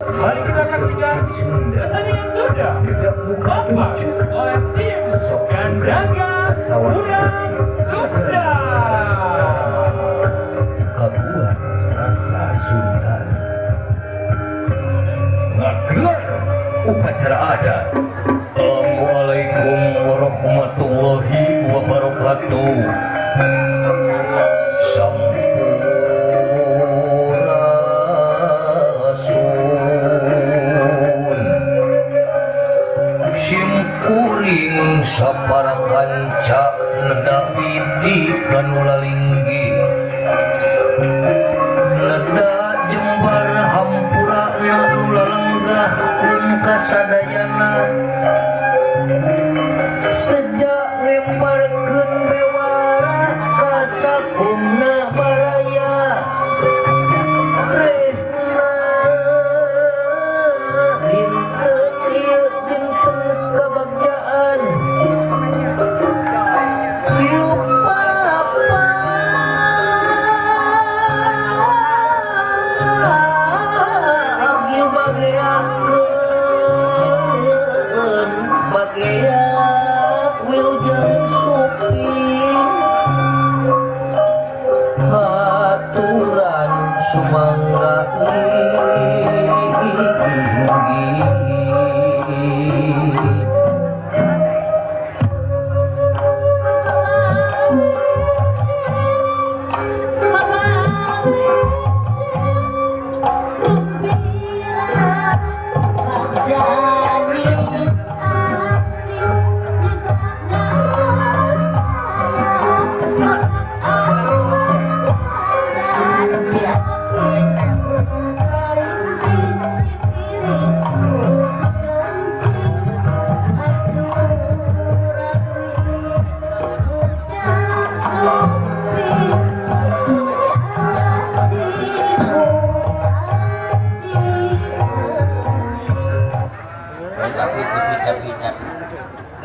Mari kita saksikan pertandingan Sunda Bapak oleh tim Gandaga Muda Sunda. Kaguan rasa Sunda ngagelar upacara adat. Assalamualaikum warahmatullahi wabarakatuh. Simkuring saparakanca nedapi di kanulalinggi neda jembar hampura nanulalengah kasadayana sejak ngembarkeun bewara kasakumna baraya rehna dinten ieu dinten kabagjaan lupa apa abdi bageakeun bagea wilujeng suping haturan sumangga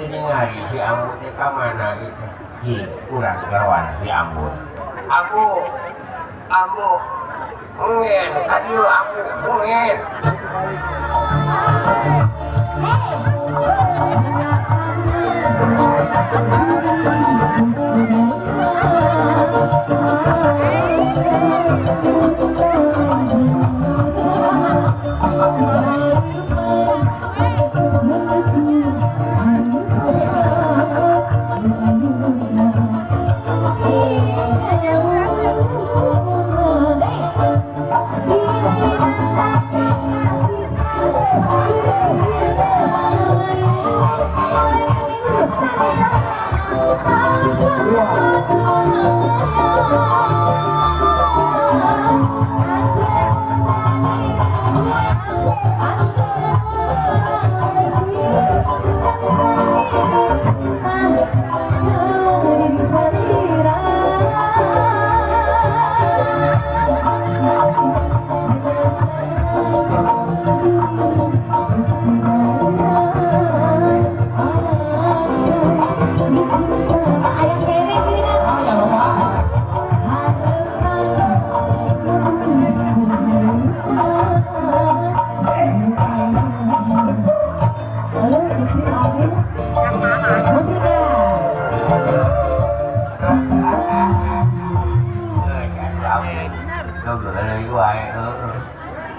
ini ngari si Ambu teh ka mana itu? Ji, urang gawan si Ambu. Ambu. Ngen, adieu Ambu, ngen.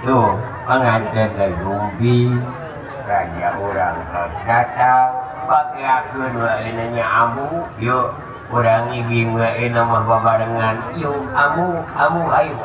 Tuh, pengantin dari Rumbi, raja orang datang, pakai akun wainanya Ambu, yuk orang ibing wain nama babarengan, yuk Ambu, ayo.